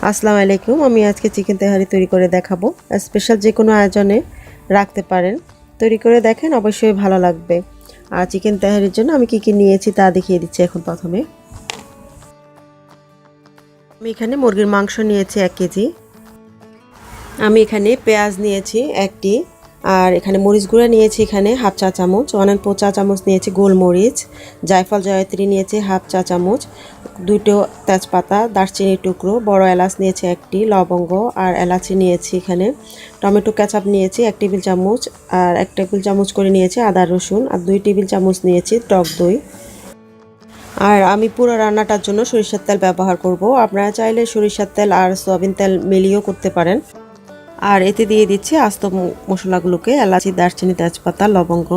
আসসালামু আলাইকুম। আমি আজকে চিকেন তেহারি তৈরি করে দেখাবো। স্পেশাল যে কোনো আয়োজনে রাখতে পারেন। তৈরি করে দেখেন, অবশ্যই ভালো লাগবে। আর চিকেন তেহারির জন্য আমি কি নিয়েছি তা দেখিয়ে দিচ্ছি এখন প্রথমে। আমি এখানে মুরগির মাংস নিয়েছি 1 কেজি। আমি এখানে পেঁয়াজ নিয়েছি 1টি, আর এখানে মরিচ গুঁড়া নিয়েছি এখানে হাফ চা চামচ, 1 চা চামচ নিয়েছি গোলমরিচ, জায়ফল জয়ত্রী নিয়েছি হাফ চা চামচ, 2টো তেজপাতা, দারচিনির টুকরো, বড় এলাচ নিয়েছি 1টি, লবঙ্গ আর এলাচি নিয়েছি এখানে। টমেটো কেচাপ নিয়েছি 1 টেবিল চামচ, আর 1 টেবিল চামচ করে নিয়েছি আদা রসুন, আর 2 টেবিল চামচ নিয়েছি টক দই। আর আমি পুরো রান্নাটার জন্য সরিষার তেল ব্যবহার করব। আপনারা চাইলে সরিষার তেল আর সয়াবিন তেল মিলিয়েও করতে পারেন। আর এতে দিয়ে দিচ্ছি আস্ত মশলাগুলোকে, এলাচি, দারচিনি, তেজপাতা, লবঙ্গ।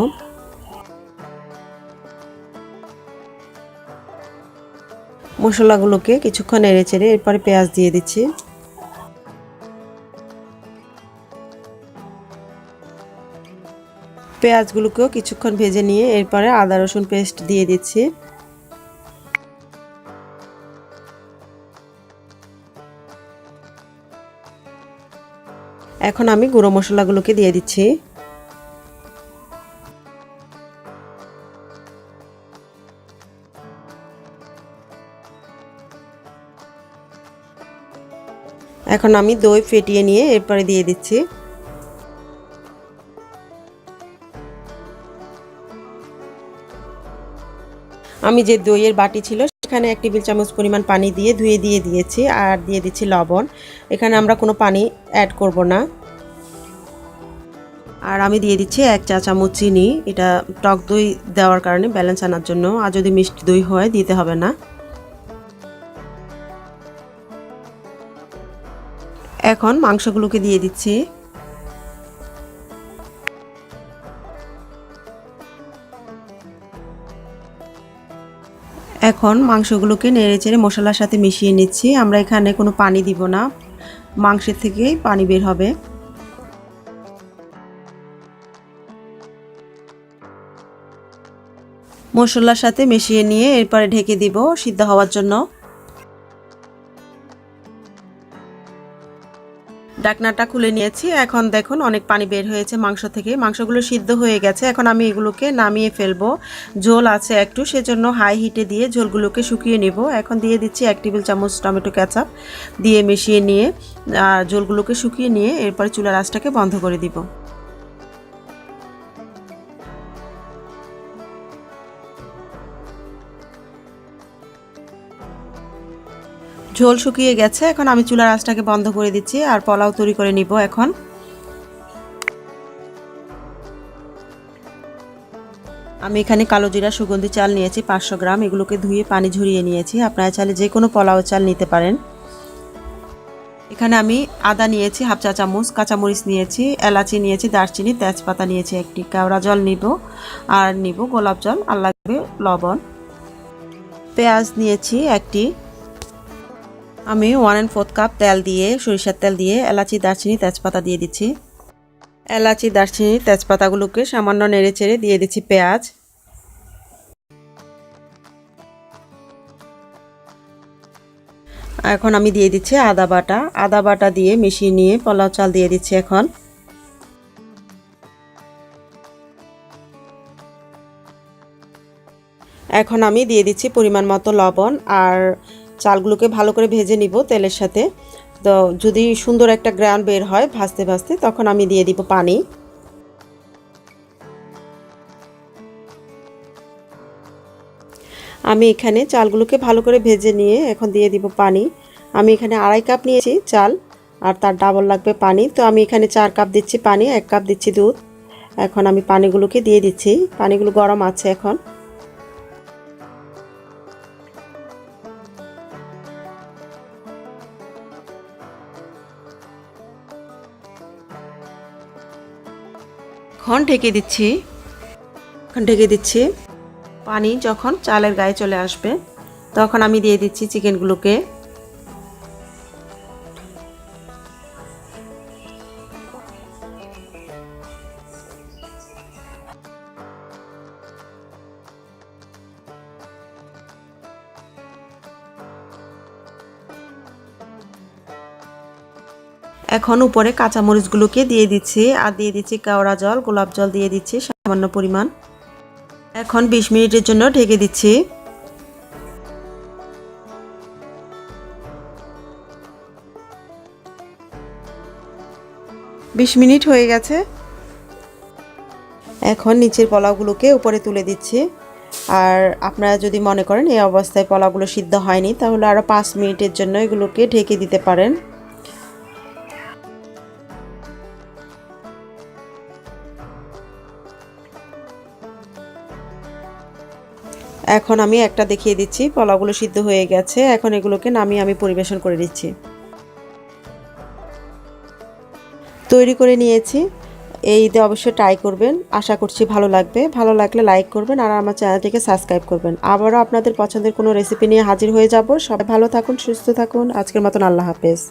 মশলাগুলোকে কিছুক্ষণ নেড়ে চেড়ে এরপরে পেঁয়াজ দিয়ে দিচ্ছি। পেঁয়াজগুলোকেও কিছুক্ষণ ভেজে নিয়ে এরপরে আদা রসুন পেস্ট দিয়ে দিচ্ছি। এখন আমি গুঁড়ো মশলাগুলোকে দিয়ে দিচ্ছি। এখন আমি দই ফেটিয়ে নিয়ে এরপরে দিয়ে দিচ্ছি। আমি যে দইয়ের বাটি ছিল সেখানে 1 টেবিল চামচ পরিমাণ পানি দিয়ে ধুয়ে দিয়েছি, আর দিয়ে দিচ্ছি লবণ। এখানে আমরা কোনো পানি অ্যাড করব না। আর আমি দিয়ে দিচ্ছি 1 চা চামচ চিনি, এটা টক দই দেওয়ার কারণে ব্যালেন্স আনার জন্য, আর যদি মিষ্টি দই হয় দিতে হবে না। এখন মাংসগুলোকে দিয়ে দিচ্ছি। এখন মাংসগুলোকে নেড়েচেড়ে মশলার সাথে মিশিয়ে নিচ্ছি। আমরা এখানে কোনো পানি দিব না, মাংসের থেকেই পানি বের হবে। মশলার সাথে মিশিয়ে নিয়ে এরপরে ঢেকে দিব সিদ্ধ হওয়ার জন্য। ঢাকনাটা খুলে নিয়েছি। এখন দেখুন অনেক পানি বের হয়েছে মাংস থেকে, মাংসগুলো সিদ্ধ হয়ে গেছে। এখন আমি এগুলোকে নামিয়ে ফেলবো। ঝোল আছে একটু, সেজন্য হাই হিটে দিয়ে ঝোলগুলোকে শুকিয়ে নেব। এখন দিয়ে দিচ্ছি 1 টেবিল চামচ টমেটো কেচাপ দিয়ে মিশিয়ে নিয়ে ঝোলগুলোকে শুকিয়ে নিয়ে এরপরে চুলার আঁচটাকে বন্ধ করে দিব। ঝোল শুকিয়ে গেছে, এখন আমি চুলার আঁচটাকে বন্ধ করে দিচ্ছি আর পোলাও তৈরি করে নিব। এখন আমি এখানে কালো জিরা সুগন্ধি চাল নিয়েছি 500 গ্রাম, এগুলোকে ধুয়ে পানি ঝরিয়ে নিয়েছি। আপনারা চাইলে যে কোনো পোলাও চাল নিতে পারেন। এখানে আমি আদা নিয়েছি হাফ চা চামচ, কাঁচামরিচ নিয়েছি, এলাচি নিয়েছি, দারচিনি, তেজপাতা নিয়েছি 1টি, কেওড়া জল নিব, আর নিব গোলাপ জল, আর লাগবে লবণ। পেঁয়াজ নিয়েছি 1টি। আমি 1/4 কাপ তেল দিয়ে, সরিষার তেল দিয়ে এলাচি, দারচিনি, তেজপাতা দিয়ে দিচ্ছি। এলাচি, দারচিনি, তেজপাতাগুলোকে সামান্য নেড়েচেড়ে দিয়ে দিচ্ছি পেঁয়াজ। এখন আমি দিয়ে দিচ্ছি আদা বাটা। আদা বাটা দিয়ে মিশিয়ে নিয়ে পোলাও চাল দিয়ে দিচ্ছি। এখন আমি দিয়ে দিচ্ছি পরিমাণ মতো লবণ, আর চালগুলোকে ভালো করে ভেজে নিব তেলের সাথে। তো যদি সুন্দর একটা গ্রান বের হয় ভাজতে ভাজতে, তখন আমি দিয়ে দিব পানি। আমি এখানে চালগুলোকে ভালো করে ভেজে নিয়ে এখন দিয়ে দিব পানি। আমি এখানে 2.5 কাপ নিয়েছি চাল, আর তার ডাবল লাগবে পানি। তো আমি এখানে 4 কাপ দিচ্ছি পানি, 1 কাপ দিচ্ছি দুধ। এখন আমি পানিগুলোকে দিয়ে দিচ্ছি। পানিগুলো গরম আছে। এখন ঢেকে দিচ্ছি। পানি যখন চালের গায়ে চলে আসবে তখন আমি দিয়ে দিচ্ছি চিকেনগুলোকে। এখন উপরে কাঁচামরিচগুলোকে দিয়ে দিচ্ছি আর দিয়ে দিচ্ছি কেওড়া জল, গোলাপ জল দিয়ে দিচ্ছি সামান্য পরিমাণ। এখন 20 মিনিটের জন্য ঢেকে দিচ্ছি। 20 মিনিট হয়ে গেছে। এখন নিচের পোলাওগুলোকে উপরে তুলে দিচ্ছি। আর আপনারা যদি মনে করেন এই অবস্থায় পোলাওগুলো সিদ্ধ হয়নি, তাহলে আরও 5 মিনিটের জন্য এগুলোকে ঢেকে দিতে পারেন। এখন আমি একটা দেখিয়ে দিচ্ছি, পোলাওগুলো সিদ্ধ হয়ে গেছে। এখন এগুলোকে নামিয়ে আমি পরিবেশন করে দিচ্ছি। তৈরি করে নিয়েছি। এই ঈদে অবশ্যই ট্রাই করবেন, আশা করছি ভালো লাগবে। ভালো লাগলে লাইক করবেন আর আমার চ্যানেলটিকে সাবস্ক্রাইব করবেন। আবারও আপনাদের পছন্দের কোনো রেসিপি নিয়ে হাজির হয়ে যাব। সবাই ভালো থাকুন, সুস্থ থাকুন। আজকের মতন আল্লাহ হাফেজ।